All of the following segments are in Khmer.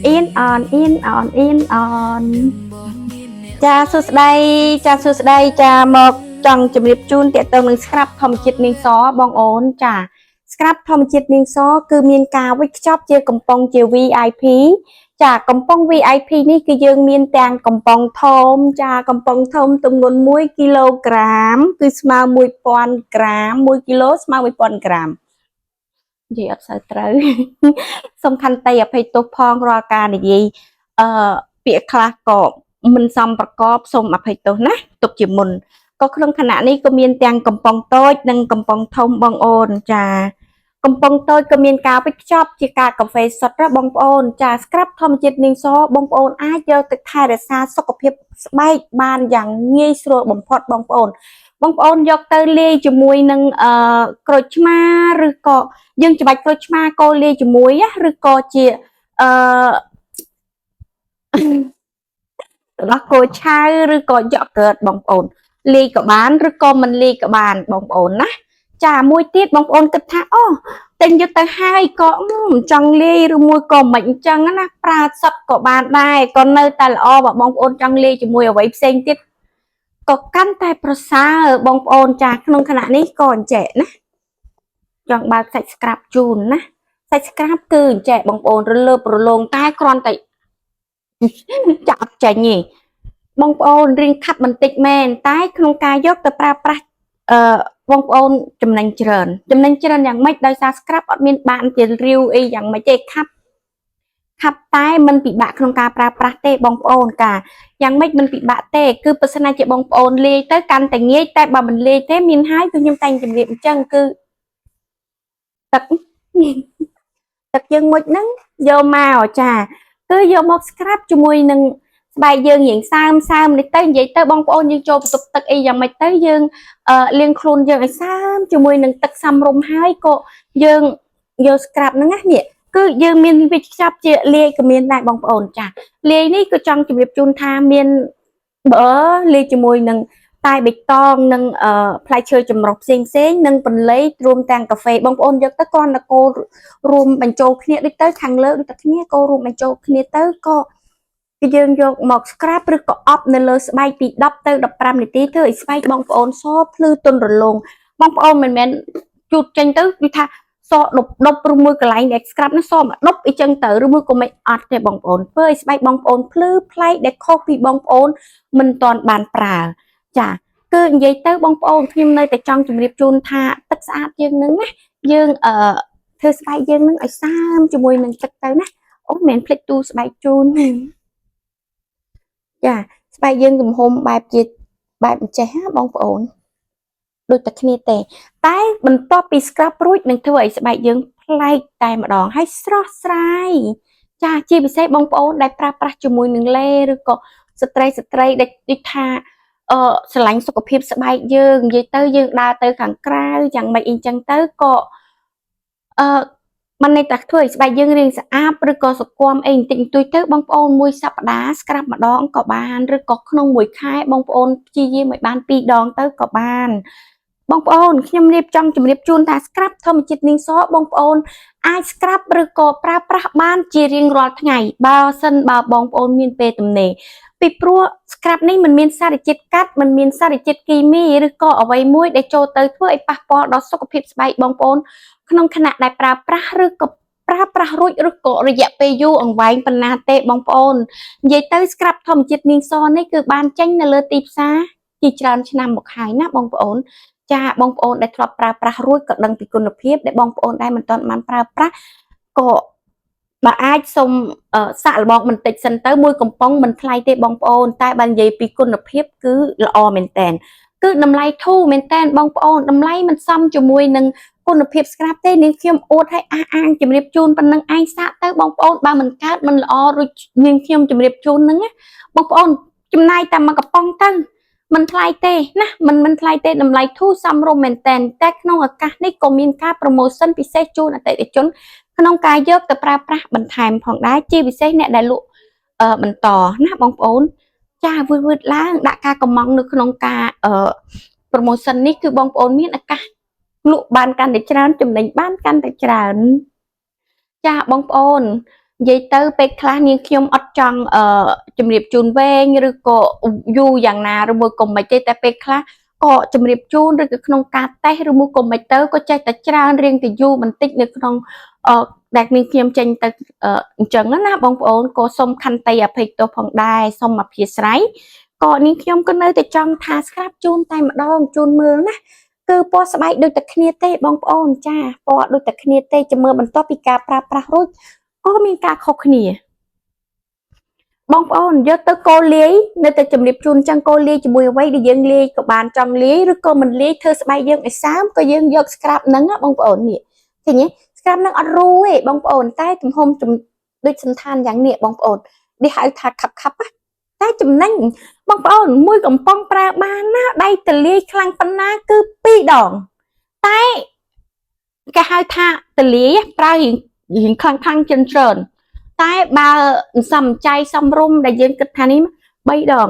yên on cha su đây cha su đây cha một trong chấm điệp chun tiệt tôngនឹង scrap ធម្មជាតិនាងសបងអូនចា scrap ធម្មជាតិនាងសគឺមានការវិចខ្ចប់ជាកំប៉ុងជា VIP ចាកំប៉ុង VIP នេះគឺយើងមានទាំងកំប៉ុងធំចាកំប៉ុងធំទម្ងន់1គីឡូក្រាមគឺស្មើ1000ក្រាម1គីឡូស្មើ1000ក្រាមនិយាយអត់សូវត្រូវសំខាន់តែអភ័យទោសផងរាល់ការនិយាយពាក្យខ្លះក៏មិនសមប្រកបសូមអភ័យទោសណាទុកជាមុនក៏ក្នុងខណៈនេះក៏មានទាំងកំប៉ុងតូចនិងកំប៉ុងធំបងអូនចាកំប៉ុងតូចក៏មានការវេចខ្ចប់ជាការកាហ្វេសុទ្ធបងប្អូនចាស្ក្រាប់ធម្មជាតិនាងសបងប្អូនអាចយកទៅថែរក្សាសុខភាពស្បែកបានយ៉ាងងាយស្រួលបំផុតបងប្អូនយកទៅលាយជាមួយនឹងក្រូចឆ្មាឬក៏យើងច្បាច់ក្រូចឆ្មាកូរលាយជាមួយឬក៏ជារបស់គោឆៅឬក៏យកកើតបងប្អូនលាយក៏បានឬក៏មិនលាយក៏បានបងប្អូនណាចាមួយទៀតបងប្អូនគិតថាអូទិញយកទៅហើយក៏មិនចង់លាយឬមួយក៏មិនអញ្ចឹងណាប្រើសុទ្ធក៏បានដែរក៏នៅតែល្អបើបងប្អូនចង់លាយជាមួយអ្វីផ្សេងទៀតក៏កាន់តែប្រសើរបងប្អូនចាក្នុងខណៈនេះក៏អញ្ចេះណាចង់បើកសាច់ស្ក្រាប់ជូនណាសាច់ស្ក្រាប់គឺអញ្ចេះបងប្អូនរលើបរលោងតែគ្រាន់តែចាក់ចេញទេបងប្អូនរៀងខាត់បន្តិចមែនតែក្នុងការយកទៅប្រើប្រាស់បងប្អូនចំណេញច្រើនយ៉ាងម៉េចដោយសារ scrap អត់មានបានជារាវអីយ៉ាងម៉េចទេខាប់តែมันពិបាកក្នុងការប្រើប្រាស់ទេបងប្អូនកាយ៉ាងម៉េចมันពិបាកទេគឺបើសិនជាបងប្អូនលាយទៅកាន់តែងាយតែបើមិនលាយទេមានហើយគឺខ្ញុំតែងជម្រាបអញ្ចឹងគឺទឹកយើងមុជហ្នឹងយកមកចាគឺយកមក scrap ជាមួយនឹងស្បែកយើងរៀងសើមនេះទៅនិយាយទៅបងប្អូនយើងចូលបន្ទប់ទឹកអីយ៉ាងម៉េចទៅយើងលាងខ្លួនយើងឲ្យសើមជាមួយនឹងទឹកសមរម្យហើយក៏យើងយក scrap ហ្នឹងណានេះគឺយើងមានវិច្ឆ័យជាលាយក៏មានដែរបងប្អូនចាលាយនេះក៏ចង់ជម្រាបជូនថាមានបើលាយជាមួយនឹងតែបៃតងនិងផ្លែឈើចម្រុះផ្សេងនិងបន្លៃរួមទាំងកាហ្វេបងប្អូនយកទៅគ្រាន់តែកូររួមបញ្ចូលគ្នាដូចទៅខាងលើដូចតែគ្នាកូររួមបញ្ចូលគ្នាទៅក៏គឺយើងយកមក scrap ឬក៏អប់នៅលើស្បែកពី10ទៅ15នាទីធ្វើឲ្យស្បែកបងប្អូនសភ្លឺទន់រលោងបងប្អូនមិនមែនជូតចេញទៅគឺថាសដប់ឬមួយកន្លែងដែល scrap នោះសមកដប់អីចឹងទៅឬមួយក៏មិនអត់ទេបងប្អូនធ្វើឲ្យស្បែកបងប្អូនភ្លឺប្លែកដែលខុសពីបងប្អូនមិនទាន់បានប្រើចាគឺនិយាយទៅបងប្អូនខ្ញុំនៅតែចង់ជម្រាបជូនថាទឹកស្អាតយើងនឹងណាយើងធ្វើស្បែកយើងនឹងឲ្យសើមជាមួយនឹងទឹកទៅណាអូមិនមែនភ្លេចទូស្បែកជូនចាស្បែកយើងទំហំបែបជាបែបអញ្ចេះបងប្អូនដូចតែគ្នាទេតែបន្ទាប់ពី scrap រួចនឹងធ្វើឲ្យស្បែកយើងប្លែកតែម្ដងហើយស្រស់ស្រាយចាជាពិសេសបងប្អូនដែលប្រើប្រាស់ជាមួយនឹងលេឬក៏ស្ត្រីដែលដូចថាស្រឡាញ់សុខភាពស្បែកយើងនិយាយទៅយើងដើរទៅខាងក្រៅយ៉ាងម៉េចអីចឹងទៅក៏มันន័យថាធ្វើឲ្យស្បែកយើងរាងស្អាតឬក៏សុគមអីបន្តិចបន្តួចទៅបងប្អូនមួយសប្តាហ៍ scrap ម្ដងក៏បានឬក៏ក្នុងមួយខែបងប្អូនព្យាយាមឲ្យបាន2ដងទៅក៏បានបងប្អូនខ្ញុំរៀបចំជម្រាបជូនថា scrap ធម្មជាតិនាងសបងប្អូនអាច scrap ឬក៏ប្រើប្រាស់បានជារៀងរាល់ថ្ងៃបើសិនបើបងប្អូនមានពេលទំនេរពីព្រោះ scrap នេះมันមានសារជាតិកាត់มันមានសារជាតិគីមីឬក៏អ្វីមួយដែលចូលទៅធ្វើឲ្យប៉ះពាល់ដល់សុខភាពស្បែកបងប្អូនក្នុងខណៈដែលប្រើប្រាស់ឬក៏ប្រើប្រាស់រួចឬក៏រយៈពេលយូរអង្វែងប៉ុណ្ណាទេបងប្អូននិយាយទៅ scrap ធម្មជាតិនាងសនេះគឺបានចេញនៅលើទីផ្សារជាច្រើនឆ្នាំមកហើយណាបងប្អូនចាបងប្អូនដែលធ្លាប់ប្រើប្រាស់រួចក៏ដឹងពីគុណភាពដែលបងប្អូនដែលមិនទាន់បានប្រើប្រាស់ក៏បើអាចសូមសាក់លបងបន្តិចសិនទៅមួយកំប៉ុងមិនថ្លៃទេបងប្អូនតែបើនិយាយពីគុណភាពគឺល្អមែនតែនគឺតម្លៃធូរមែនតែនបងប្អូនតម្លៃមិនសមជាមួយនឹងគុណភាព scrap ទេនាងខ្ញុំអួតឲ្យអះអាងជម្រាបជូនប៉ុណ្ណឹងឯងសាកទៅបងប្អូនបើមិនកើតមិនល្អរួចនាងខ្ញុំជម្រាបជូនហ្នឹងណាបងប្អូនចំណាយតែមួយកំប៉ុងទៅមិនថ្លៃទេណាមិនថ្លៃទេតម្លៃធូរសមរម្យមែនតែនតែក្នុងឱកាសនេះក៏មានការ promotion ពិសេសជូនអតិថិជនក្នុងការយកទៅប្រើប្រាស់បន្ថែមផងដែរជាពិសេសអ្នកដែលលក់បន្តណាបងប្អូនចាវឺតឡើងដាក់ការកំងនៅក្នុងការpromotion នេះគឺបងប្អូនមានឱកាសលក់បានកាន់តែច្រើនចំណេញបានកាន់តែច្រើនចាបងប្អូន vậy tới pe class nhưng khi ông ở trong chấm điệp chun ven rồi có du dạng nào rồi mua cùng mấy chơi tại pe class có chấm điệp chun rồi cái không cà tê rồi mua cùng mấy tới có chơi tại tràn riêng thì du mình tích được không đặc biệt khi ông tranh tại chẳng nó na bông ổn có xong khăn tay à phải tổ phòng đai xong mà phía trái có những khi ông có nơi tại trong thà scrap chun tay mà đo chun mưa nè cứ poสบายដូចតែគ្នាទេបងប្អូនចាpoដូចតែគ្នាទេចាំមើលបន្តពីការប្រើប្រាស់រួចក៏មានការខុសគ្នាបងប្អូនយកទៅកូលាយនៅតែជំរាបជូនចឹងកូលាយជាមួយអ្វីដែលយើងលាយក៏បានចង់លាយឬក៏មិនលាយធ្វើស្បែកយើងឲ្យសើមក៏យើងយក scrap ហ្នឹងបងប្អូននេះឃើញទេ scrap ហ្នឹងអត់រួទេបងប្អូនតែទំហំដូចសន្តានយ៉ាងនេះបងប្អូននេះហៅថាខាប់តែចំណេញបងប្អូនមួយកំប៉ុងប្រើបានណាដៃតលាយខ្លាំងប៉ុណ្ណាគឺ2ដងតែគេហៅថាតលាយប្រើរៀងខ្លាំងច្រើនតែបើសំចៃសំរុំដែលយើងគិតថានេះ3ដង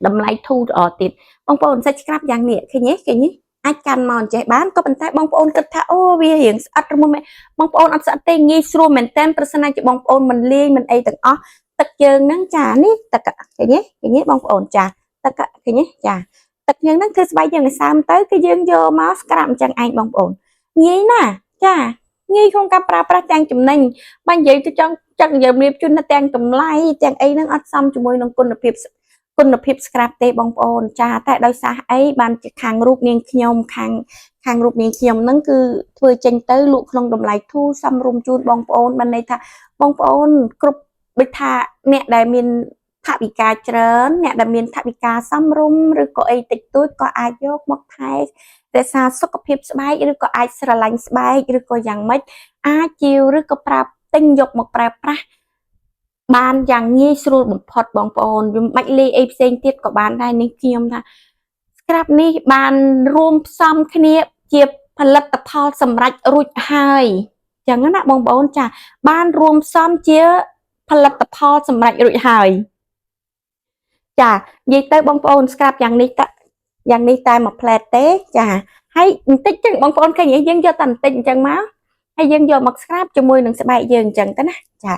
តម្លៃធូរល្អទៀតបងប្អូនសាច់ស្ក្រាប់យ៉ាងនេះឃើញទេអាចកាន់មកចេះបានក៏ប៉ុន្តែបងប្អូនគិតថាអូវារៀងស្អិតឬមួយបងប្អូនអត់ស្អិតទេងាយស្រួលមែនតើប្រសិនណាជាបងប្អូនមិនលាយមិនអីទាំងអស់ទឹកយើងហ្នឹងចានេះទឹកឃើញទេបងប្អូនចាទឹកឃើញទេចាទឹកយើងហ្នឹងធ្វើស្បែកយើងឲ្យសើមទៅគឺយើងយកមកស្ក្រាប់អញ្ចឹងឯងបងប្អូនងាយណាចាងាយក្នុងការប្រើប្រាស់ទាំងចំណេញបើនិយាយទៅចង់យើងរៀបជូនទាំងតម្លៃទាំងអីហ្នឹងអត់សមជាមួយនឹងគុណភាពស្ក្រាប់ទេបងប្អូនចាតែដោយសារអីបានជាខាងរូបនាងខ្ញុំខាងរូបនាងខ្ញុំហ្នឹងគឺធ្វើចេញទៅលក់ក្នុងតម្លៃធូរសមរម្យជូនបងប្អូនបានន័យថាបងប្អូនគ្រប់ដូចថាអ្នកដែលមានថវិកាច្រើនអ្នកដែលមានថវិកាសមរម្យឬក៏អីតិចតួចក៏អាចយកមកថែរក្សាសុខភាពស្បែកឬក៏អាចស្រឡាញ់ស្បែកឬក៏យ៉ាងម៉េចអាចជាវឬក៏ប្រាប់ទិញយកមកប្រើប្រាស់បានយ៉ាងងាយស្រួលបំផុតបងប្អូនវាមិនបាច់លេអីផ្សេងទៀតក៏បានដែរនេះខ្ញុំថា scrap នេះបានរួមផ្សំគ្នាជាផលិតផលសម្រាប់រួចហើយចឹងណាបងប្អូនចាបានរួមផ្សំជាផលិតផលសម្រាប់រួចហើយចានិយាយទៅបងប្អូន scrap យ៉ាងនេះតែមួយផ្លែតទេចាហើយបន្តិចចឹងបងប្អូនឃើញយើងយកតែបន្តិចអញ្ចឹងមកហើយយើងយកមក scrap ជាមួយនឹងស្បែកយើងអញ្ចឹងទៅណាចា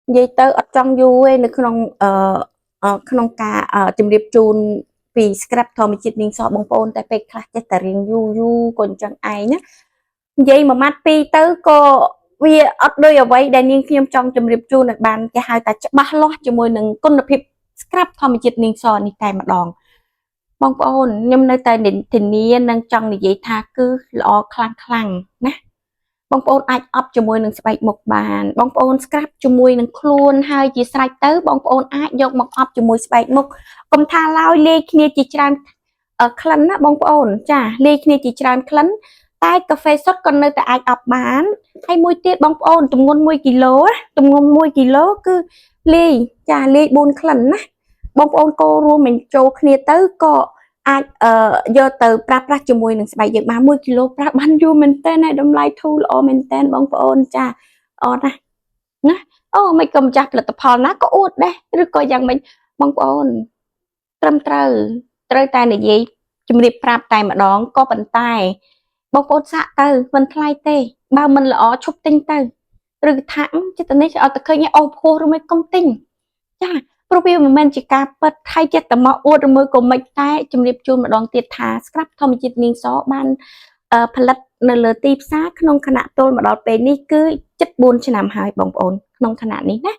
និយាយទៅអត់ចង់យូរទេនៅក្នុងការជំរាបជូនពី scrap ធម្មជាតិនាងសបងប្អូនតែពេលខ្លះចេះតែរៀងយូរក៏អញ្ចឹងឯងណានិយាយមួយម៉ាត់ពីរទៅក៏វាអត់ដូចអ្វីដែលនាងខ្ញុំចង់ជំរាបជូនឲ្យបានគេហៅថាច្បាស់លាស់ជាមួយនឹងគុណភាព scrap ធម្មជាតិនាងសនេះតែម្ដងបងប្អូនខ្ញុំនៅតែធានានិងចង់និយាយថាគឺល្អខ្លាំងណាបងប្អូនអាចអប់ជាមួយនឹងស្បែកមុខបានបងប្អូន scrap ជាមួយនឹងខ្លួនហើយជាស្រេចទៅបងប្អូនអាចយកមកអប់ជាមួយស្បែកមុខកុំថាឡើយលេខគ្នាជាច្រើនក្លិនណាបងប្អូនចាលេខគ្នាជាច្រើនក្លិនតែកាហ្វេសុទ្ធក៏នៅតែអាចអប់បានហើយមួយទៀតបងប្អូនទម្ងន់1គីឡូគឺលេខចាលេខ4ក្លិនណាបងប្អូនកូររួមបញ្ចូលគ្នាទៅក៏អាចយកទៅប្រើប្រាស់ជាមួយនឹងស្បែកយើងបាន1គីឡូប្រើបានយូរមែនតើតម្លៃធូរល្អមែនតើបងប្អូនចាអត់ណាអូមិនក៏ម្ចាស់ផលិតផលណាក៏អួតដែរឬក៏យ៉ាងម៉េចបងប្អូនត្រឹមត្រូវតែនិយាយជំរាបប្រាប់តែម្ដងក៏ប៉ុន្តែបងប្អូនសាក់ទៅមិនថ្លៃទេបើមិនល្អឈប់ទិញទៅឬថាចិត្តនេះឲ្យតែឃើញអូផោះឬមិនកុំទិញចាព្រោះវាមិនមែនជាការពិតថៃចិត្តតែមកអួតឬមួយក៏មិនតែជំរាបជូនម្ដងទៀតថា scrap ធម្មជាតិនាងសបានផលិតនៅលើទីផ្សារក្នុងខណៈទល់មកដល់ពេលនេះគឺ74ឆ្នាំហើយបងប្អូនក្នុងខណៈនេះណា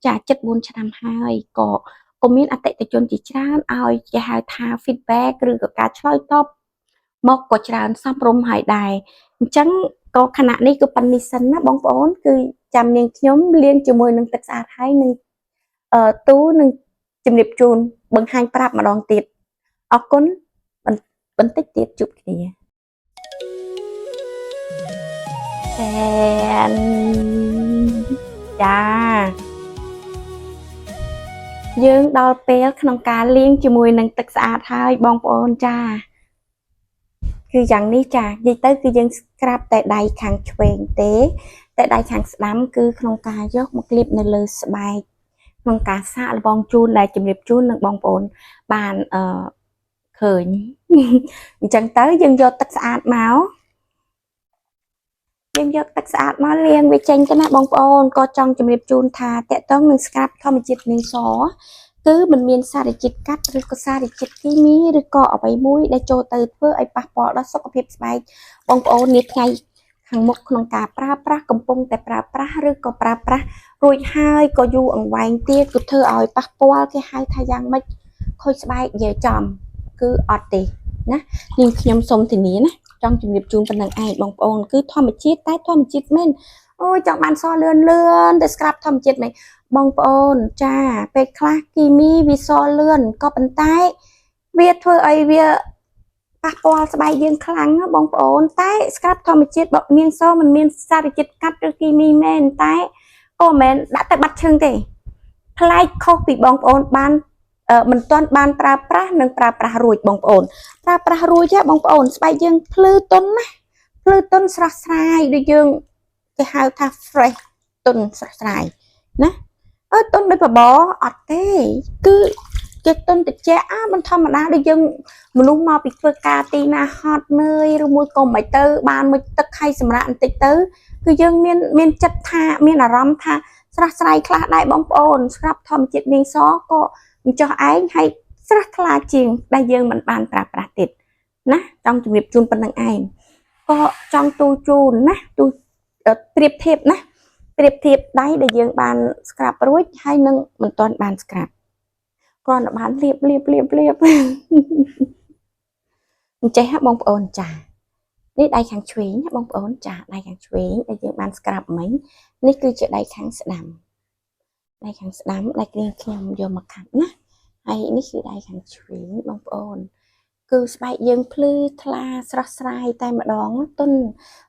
ចា74ឆ្នាំហើយក៏មានអតិថិជនជាច្រើនឲ្យគេហៅថា feedback ឬក៏ការឆ្លើយតបមកក៏ច្រើនសមរម្យហើយដែរអញ្ចឹងក៏ខណៈនេះគឺប៉ាន់នេះសិនណាបងប្អូនគឺចាំនាងខ្ញុំលាងជាមួយនឹងទឹកស្អាតហើយនឹងទូនឹងជំរាបជូនបង្ហាញប្រាប់ម្ដងទៀតអរគុណបន្តិចទៀតជួបគ្នាចាយើងដល់ពេលក្នុងការលាងជាមួយនឹងទឹកស្អាតហើយបងប្អូនចាគឺយ៉ាងនេះចានិយាយទៅគឺយើងស្រាប់តែដៃខាងឆ្វេងទេតែដៃខាងស្ដាំគឺក្នុងការយកមកលាបនៅលើស្បែកក្នុងការសាកល្បងជូនដែលជំរាបជូននឹងបងប្អូនបានឃើញអញ្ចឹងទៅយើងយកទឹកស្អាតមក យើងយកទឹកស្អាតមកលាងវាចេញទៅណាបងប្អូនក៏ចង់ជំរាបជូនថាតកតងនឹងស្ក្រាប់ធម្មជាតិនេះសគឺมันមានសារជាតិកាត់ឬក៏សារជាតិគីមីឬក៏អ្វីមួយដែលចូលទៅធ្វើឲ្យប៉ះពាល់ដល់សុខភាពស្បែកបងប្អូននាថ្ងៃខាងមុខក្នុងការប្រើប្រាស់កំពុងតែប្រើប្រាស់ឬក៏ប្រើប្រាស់រួចហើយក៏យូរអង្វែងទៀតគឺធ្វើឲ្យប៉ះពាល់គេហៅថាយ៉ាងម៉េចខូចស្បែកនិយាយចំគឺអត់ទេណានាងខ្ញុំសូមធានាណាចង់ជំរាបជូនប៉ុណ្ណឹងឯងបងប្អូនគឺធម្មជាតិតែធម្មជាតិមែនអូយចង់បានសលឿនទៅស្ក្រាប់ធម្មជាតិមែនបងប្អូនចាពេលខ្លះគីមីវាសលឿនក៏ប៉ុន្តែវាធ្វើឲ្យវាប៉ះពាល់ស្បែកយើងខ្លាំងណាបងប្អូនតែស្ក្រាប់ធម្មជាតិបើមានសมันមានសារជាតិកាត់ឬគីមីមែនតែក៏មិនមែនដាក់ទៅបាត់ឈឹងទេផ្លែកខុសពីបងប្អូនបានមិនទាន់បានប្រើប្រាស់និងប្រើប្រាស់រួចបងប្អូនប្រើប្រាស់រួចបងប្អូនស្បែកយើងភ្លឺទន់ណាភ្លឺទន់ស្រស់ស្រាយដូចយើងគេហៅថា fresh ទន់ស្រស់ស្រាយណាទន់ដូចបបរអត់ទេគឺគេទន់តិចមិនធម្មតាដូចយើងមនុស្សមកពីធ្វើការទីណាហត់នឿយឬមួយក៏មិនទៅបានមួយទឹកហើយសម្រាប់បន្តិចទៅគឺយើងមានចិត្តថាមានអារម្មណ៍ថាស្រស់ស្រាយខ្លះដែរបងប្អូនស្រាប់ធម្មជាតិនាងសក៏អញ្ចោះឯងហើយស្រស់ថ្លាជាងដែលយើងមិនបានប្រើប្រាស់ទៀតណាចង់ជំរាបជូនប៉ុណ្្នឹងឯងក៏ចង់ទូជូនណាទូប្រៀបធៀបណាប្រៀបធៀបដៃដែលយើងបានស្ក្រាប់រួចហើយនឹងមិនទាន់បានស្ក្រាប់គ្រាន់តែបានលាបអញ្ចេះបងប្អូនចានេះដៃខាងឆ្វេងបងប្អូនចាដៃខាងឆ្វេងដែលយើងបានស្ក្រាប់មិញនេះគឺជាដៃខាងស្ដាំដៃខាងស្ដាំដែលខ្ញុំយកមកខាត់ណាហើយនេះគឺដៃខាងឆ្វេងបងប្អូនគឺស្បែកយើងភ្លឺថ្លាស្រស់ស្រាយតែម្ដងទន់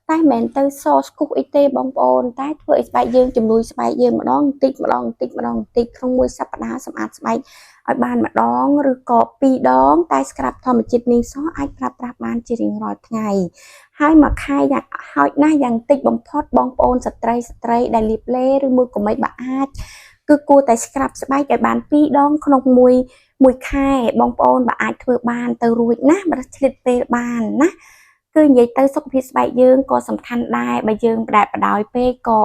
តែមិនមែនទៅសស្គុះអីទេបងប្អូនតែធ្វើឲ្យស្បែកយើងជំនួយស្បែកយើងម្ដងបន្តិចក្នុងមួយសប្ដាហ៍សម្អាតស្បែកឲ្យបានម្ដងឬក៏2ដងតែស្ក្រាប់ធម្មជាតិនាងសអាចប្រើប្រាស់បានជារៀងរាល់ថ្ងៃហើយមួយខែយ៉ាងហោចណាស់យ៉ាងតិចបំផុតបងប្អូនស្ត្រីដែលលាបឡេឬមួយក៏មិនបើអាចគឺគួរតែស្ក្រាប់ស្បែកឲ្យបាន2ដងក្នុងមួយខែបងប្អូនបើអាចធ្វើបានទៅរួចណាបើឆ្លៀតពេលបានណាគឺនិយាយទៅសុខភាពស្បែកយើងក៏សំខាន់ដែរបើយើងបដោយពេកក៏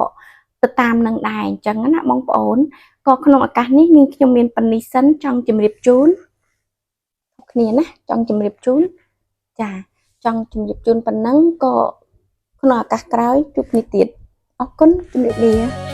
ទៅតាមនឹងដែរអញ្ចឹងណាបងប្អូនក៏ក្នុងឱកាសនេះនាងខ្ញុំមានប៉ុណ្នេះសិនចង់ជម្រាបជូនគ្នាណាចង់ជម្រាបជូនចាចង់ជម្រាបជូនប៉ុណ្ណឹងក៏ក្នុងឱកាសក្រោយជួបគ្នាទៀតអរគុណជម្រាបលា